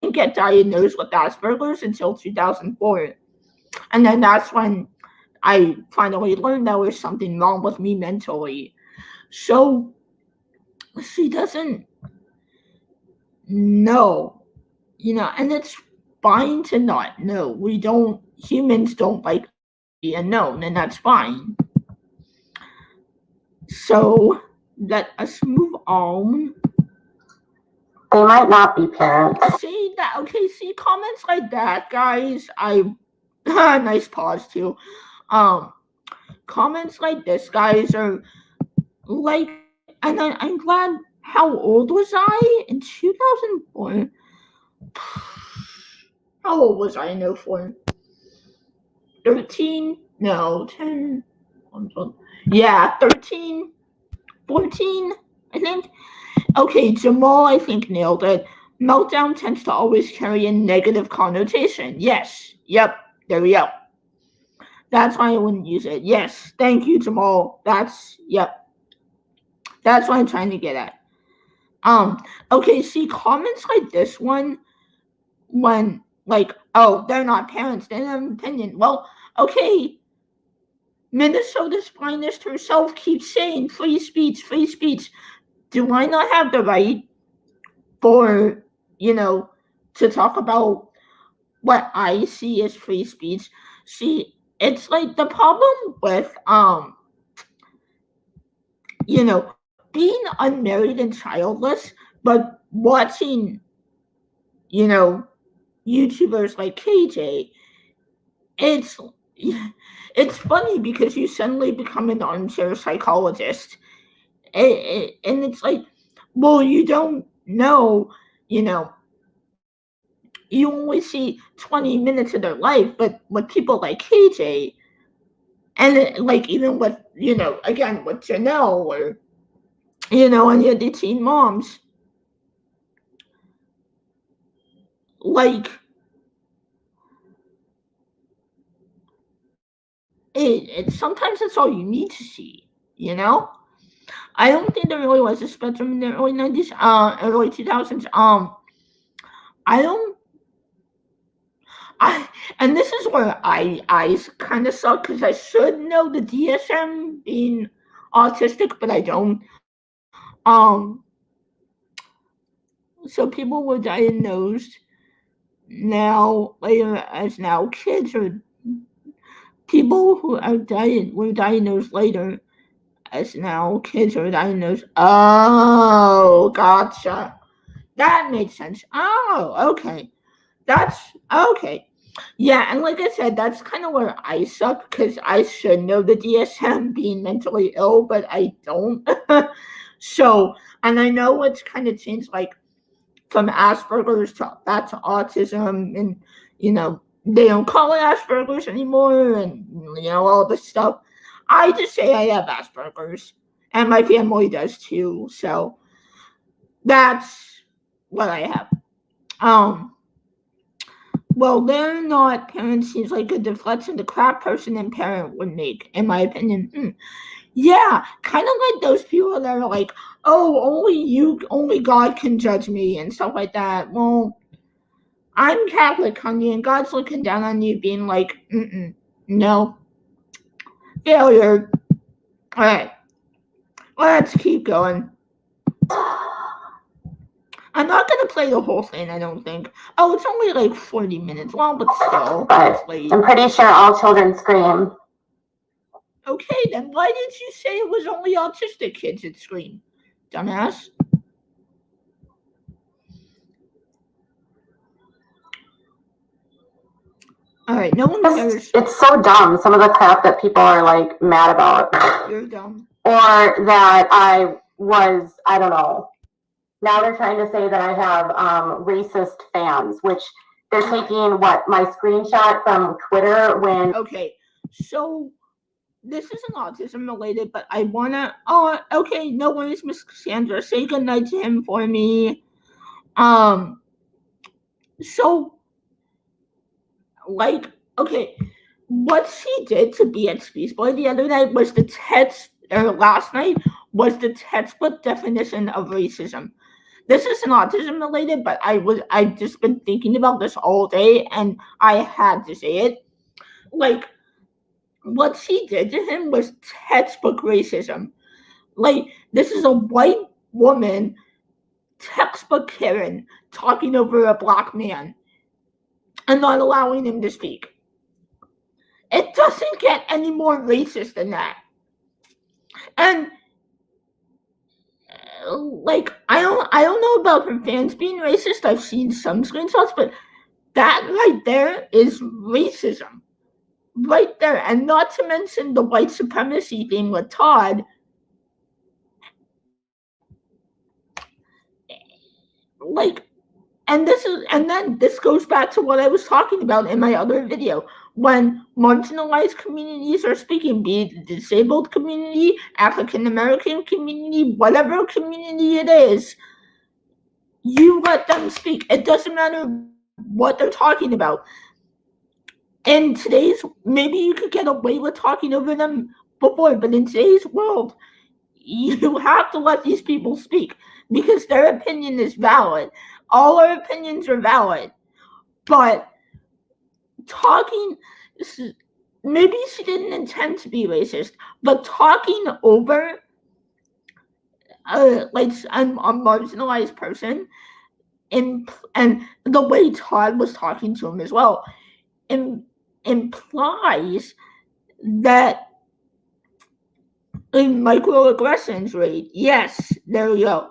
didn't get diagnosed with Asperger's until 2004. And then that's when I finally learned there was something wrong with me mentally. So she doesn't know, and it's fine to not know. Humans don't like being unknown, and that's fine. So let us move on. They might not be parents. See comments like that, guys. Nice pause too. Comments like this, guys, are like, and I'm glad. How old was I in 2004? How old was I in 2004? 13? No, 10. Yeah, 13, 14, I think. Okay, Jamal, I think, nailed it. Meltdown tends to always carry a negative connotation. Yes. Yep. There we go. That's why I wouldn't use it. Yes. Thank you, Jamal. Yep. That's what I'm trying to get at. Okay, see, comments like this one, when, like, oh, they're not parents, they have an opinion. Well, okay, Minnesota's finest herself keeps saying free speech, free speech. Do I not have the right for, to talk about what I see as free speech? See, it's like the problem with, being unmarried and childless, but watching, YouTubers like KJ, it's funny because you suddenly become an armchair psychologist. And it's like, well, you don't know, you only see 20 minutes of their life, but with people like KJ, and like even with, again, with Janelle or, any of the teen moms, like, sometimes that's all you need to see, I don't think there really was a spectrum in the early 90s, early 2000s. And this is where I kind of suck, because I should know the DSM being autistic, but I don't. So people were diagnosed later as kids, or people who were diagnosed later as kids are diagnosed. Oh, gotcha. That makes sense. Oh, okay. That's okay. Yeah, and like I said, that's kind of where I suck, because I should know the DSM being mentally ill, but I don't. So, and I know it's kind of changed, like, from Asperger's to back to autism, and, they don't call it Asperger's anymore, and, all this stuff. I just say I have Asperger's, and my family does too, so that's what I have. Well, they're not parents seems like a deflection the crap person and parent would make, in my opinion. Yeah, kind of like those people that are like, oh, only God can judge me and stuff like that. Well, I'm Catholic, honey, and God's looking down on you being like, no. Failure. All right, let's keep going. I'm not going to play the whole thing, I don't think. Oh, it's only like 40 minutes long, but still. But I'm pretty sure all children scream. Okay, then why did you say it was only autistic kids that scream? Dumbass. All right, no one cares. It's so dumb, some of the crap that people are, like, mad about. You're dumb. Or that I don't know. Now they're trying to say that I have racist fans, which they're taking, my screenshot from Twitter when... Okay, so this isn't autism related, but I want to... okay, no worries, Miss Cassandra. Say goodnight to him for me. So... like, okay, what she did to BXP's boy the other night was last night was the textbook definition of racism. This isn't autism related, but I've just been thinking about this all day, and I had to say it. Like, what she did to him was textbook racism. Like, this is a white woman, textbook Karen, talking over a black man and not allowing him to speak. It doesn't get any more racist than that. And like, I don't know about her fans being racist. I've seen some screenshots, but that right there is racism. Right there. And not to mention the white supremacy thing with Todd. Like, and then this goes back to what I was talking about in my other video. When marginalized communities are speaking, be it the disabled community, African American community, whatever community it is, you let them speak. It doesn't matter what they're talking about. In today's, maybe you could get away with talking over them before, but in today's world, you have to let these people speak because their opinion is valid. All our opinions are valid, but talking, maybe she didn't intend to be racist, but talking over like a marginalized person, and the way Todd was talking to him as well, implies that a microaggressions rate. Yes, there we go.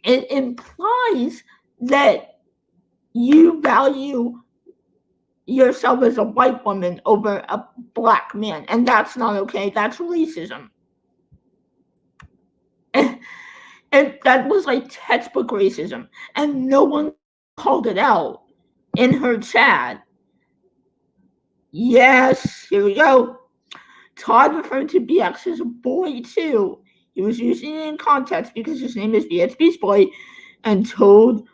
It implies that you value yourself as a white woman over a black man, and that's not okay. That's racism. And that was like textbook racism, and no one called it out in her chat. Yes, here we go. Todd referred to BX as a boy too. He was using it in context because his name is BXB's boy, and Toad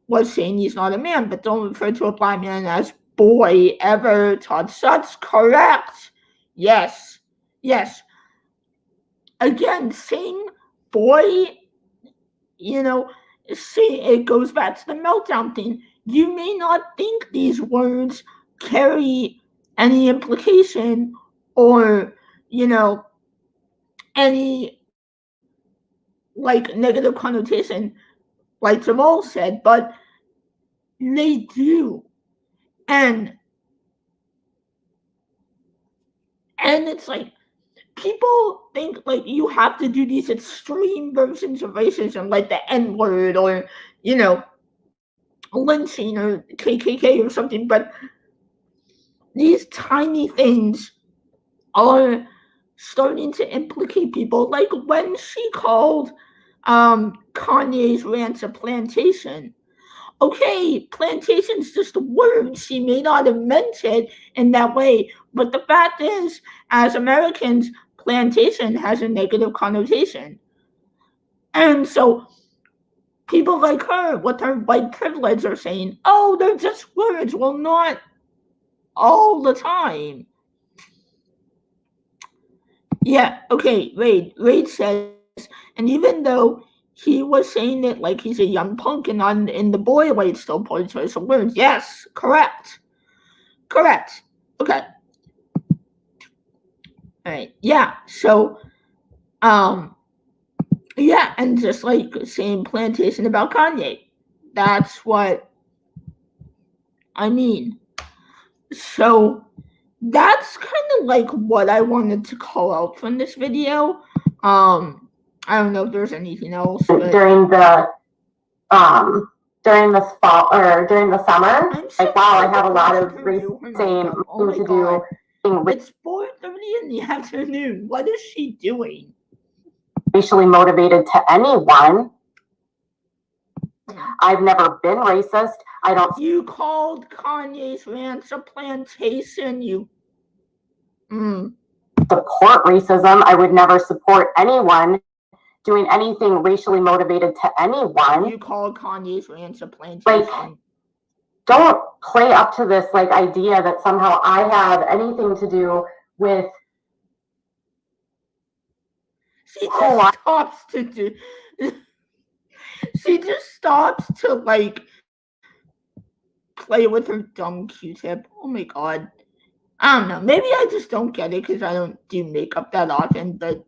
was saying he's not a man, but don't refer to a black man as boy ever. Todd Sutt's correct. Yes. Again, saying boy, it goes back to the meltdown thing. You may not think these words carry any implication or, any like negative connotation, like Jamal said, but they do. And it's like, people think like you have to do these extreme versions of racism, like the N-word or, lynching or KKK or something, but these tiny things are starting to implicate people, like when she called Kanye's rants a plantation. Okay, plantation's just a word. She may not have meant it in that way, but the fact is, as Americans, plantation has a negative connotation. And so people like her, with her white privilege, are saying, oh, they're just words. Well, not all the time. Yeah, okay, Raid says, and even though he was saying it like he's a young punk and not in the boy way, it's still poor choice of words. Yes, correct. Okay. Alright, yeah, so, yeah, and just like saying plantation about Kanye. That's what I mean. So, that's kind of like what I wanted to call out from this video. I don't know if there's anything else. But during the fall or during the summer, like wow, I have a lot of same to do. It's 4:30 in the afternoon. What is she doing? Racially motivated to anyone. I've never been racist. I don't. You called Kanye's rants a plantation. You support racism. I would never support anyone doing anything racially motivated to anyone. You called Kanye's rants a plantation. Like, don't play up to this like idea that somehow I have anything to do with. She just stops to do. She just stops to like play with her dumb Q-tip. Oh my god. I don't know. Maybe I just don't get it because I don't do makeup that often, but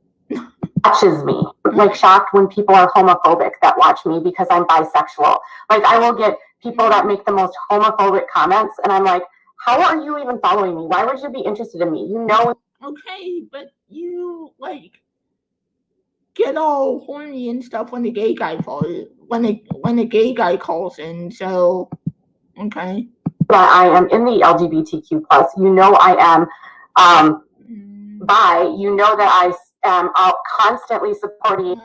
watches me. Like shocked when people are homophobic that watch me because I'm bisexual. Like I will get people that make the most homophobic comments and I'm like, how are you even following me? Why would you be interested in me? You know. Okay, but you like get all horny and stuff when the gay guy calls when a gay guy calls in, so okay. That I am in the LGBTQ plus. You know I am bi. You know that I am constantly supporting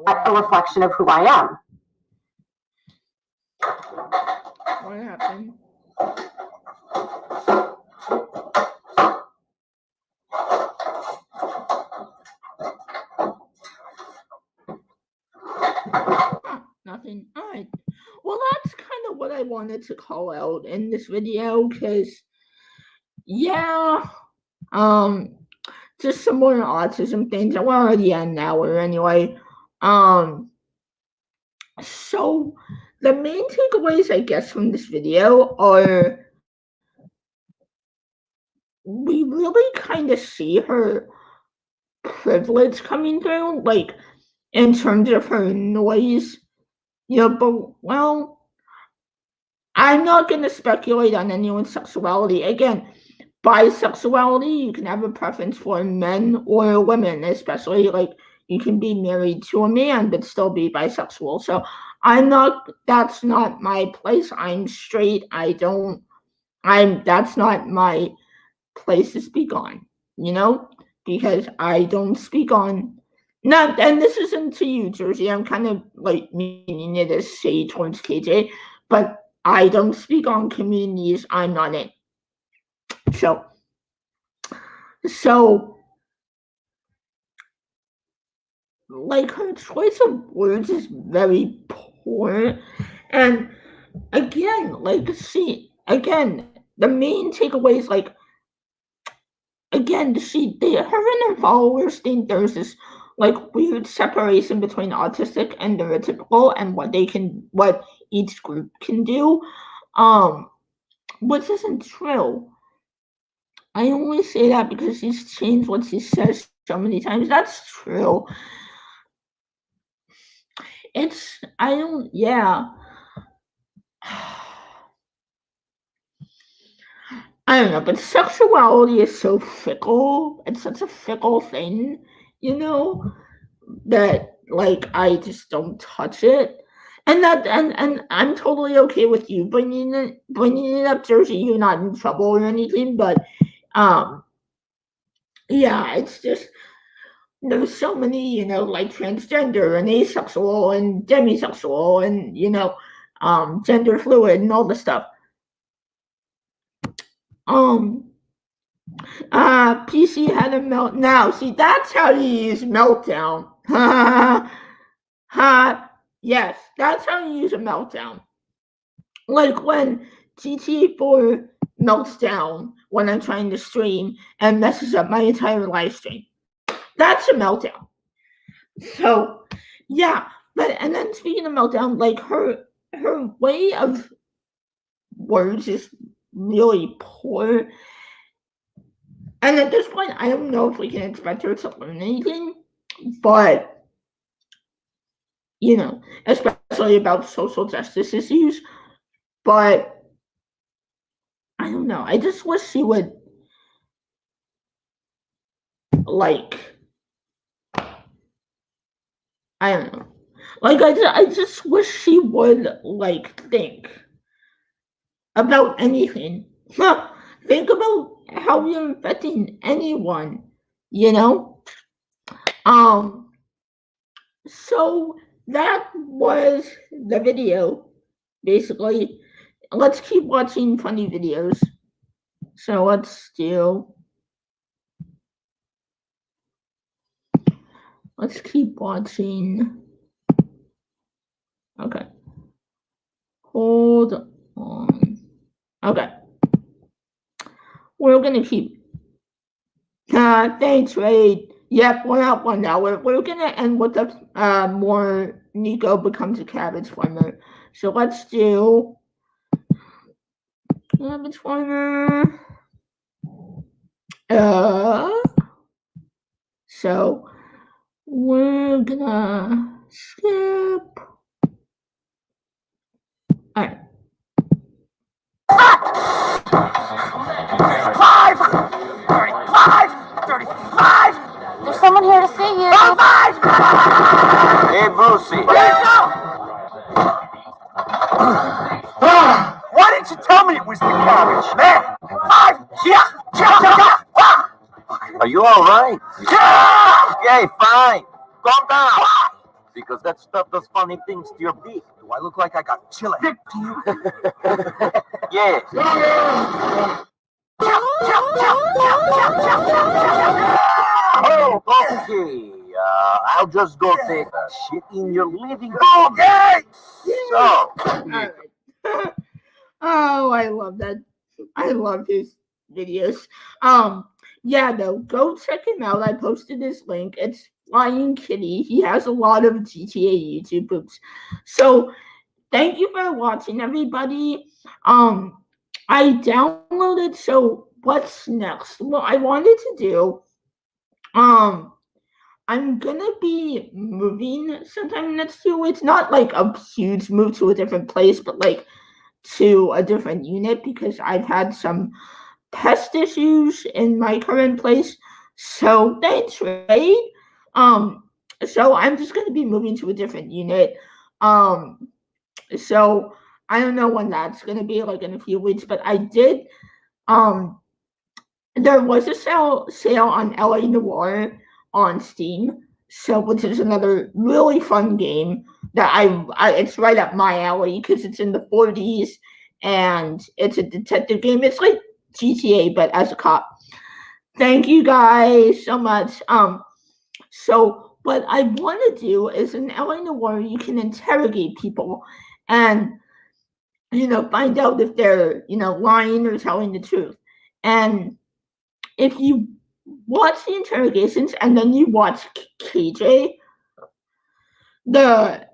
a reflection of who I am. What happened? Nothing. Alright. Well, that's kind of what I wanted to call out in this video, because, yeah, just some more autism things. We're already at an hour anyway. So, the main takeaways, I guess, from this video are we really kind of see her privilege coming through, like, in terms of her noise. But, well, I'm not going to speculate on anyone's sexuality. Again, bisexuality, you can have a preference for men or women, especially, like, you can be married to a man but still be bisexual. So, that's not my place. I'm straight. That's not my place to speak on, because I don't speak on. And this isn't to you, Jersey. I'm kind of like meaning it as shade towards KJ, but I don't speak on communities I'm not in. So, like, her choice of words is very poor. And again, the main takeaway is like, again, her and her followers think there's this like weird separation between autistic and neurotypical and what each group can do, which isn't true. I only say that because she's changed what she says so many times. That's true. I don't know, but sexuality is so fickle. It's such a fickle thing, that like I just don't touch it. And I'm totally okay with you bringing it up, Jersey. You're not in trouble or anything, but Yeah, it's just there's so many, like transgender and asexual and demisexual and gender fluid and all this stuff. PC had a melt. Now, see, that's how you use meltdown. Yes, that's how you use a meltdown. Like when GTA 4 melts down when I'm trying to stream and messes up my entire live stream. That's a meltdown. So, yeah. And then speaking of meltdown, like her way of words is really poor. And at this point, I don't know if we can expect her to learn anything, but, especially about social justice issues. But I don't know. I just wish she would, I don't know. I just wish she would, think about anything. Think about how you're affecting anyone, So that was the video, basically. Let's keep watching funny videos. So let's keep watching. Okay. Hold on. Okay. We're gonna keep. Thanks, Ray. Yep, we're at 1 hour. We're gonna end with a more Nico becomes a cabbage farmer. So let's do cabbage farmer. So we're gonna skip. Alright. 5! 35! 35! There's someone here to see you. 5! Hey, Brucey. Why didn't you tell me it was the cabbage? Man! 5! Yeah! Are you all right? Yeah! Okay, fine. Calm down. Because that stuff does funny things to your beak. Do I look like I got chili? Dick to you? Yes. Oh, okay. I'll just go take a shit in your living room. Yay! So. Alright. Oh, I love that. I love his videos. Yeah, though, go check him out. I posted his link. It's Flying Kitty. He has a lot of GTA YouTube books. So, thank you for watching, everybody. I downloaded. So, what's next? What I wanted to do. I'm gonna be moving sometime next 2 weeks. Not like a huge move to a different place, but like to a different unit because I've had some pest issues in my current place. So thanks, Ray. So I'm just gonna be moving to a different unit. So I don't know when that's gonna be, like in a few weeks, but I did. There was a sale on LA Noire on Steam, so which is another really fun game that I it's right up my alley because it's in the 40s and it's a detective game. It's like GTA but as a cop. Thank you guys so much. So what I want to do is in LA Noire you can interrogate people and find out if they're lying or telling the truth. And if you watch the interrogations and then you watch KJ, the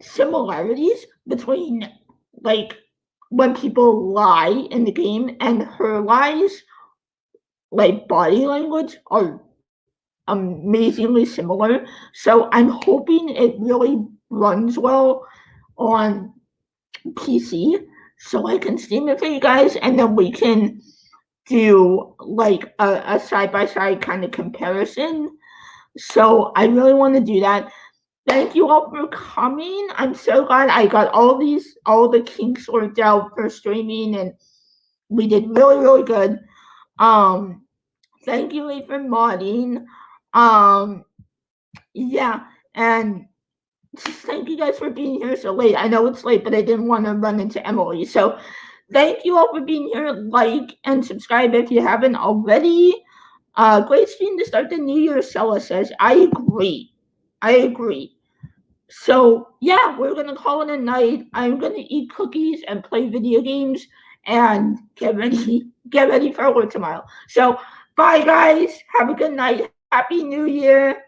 similarities between like when people lie in the game and her lies, like body language, are amazingly similar. So I'm hoping it really runs well on PC so I can stream it for you guys and then we can do like a side-by-side kind of comparison. So I really want to do that. Thank you all for coming. I'm so glad I got all the kinks worked out for streaming and we did really, really good. Thank you, Lee, for modding. Yeah, and thank you guys for being here so late. I know it's late, but I didn't want to run into Emily. So thank you all for being here. Like and subscribe if you haven't already. Great stream to start the new year, Sella says. I agree. So yeah, we're gonna call it a night. I'm gonna eat cookies and play video games and get ready for work tomorrow. So bye guys. Have a good night. Happy New Year.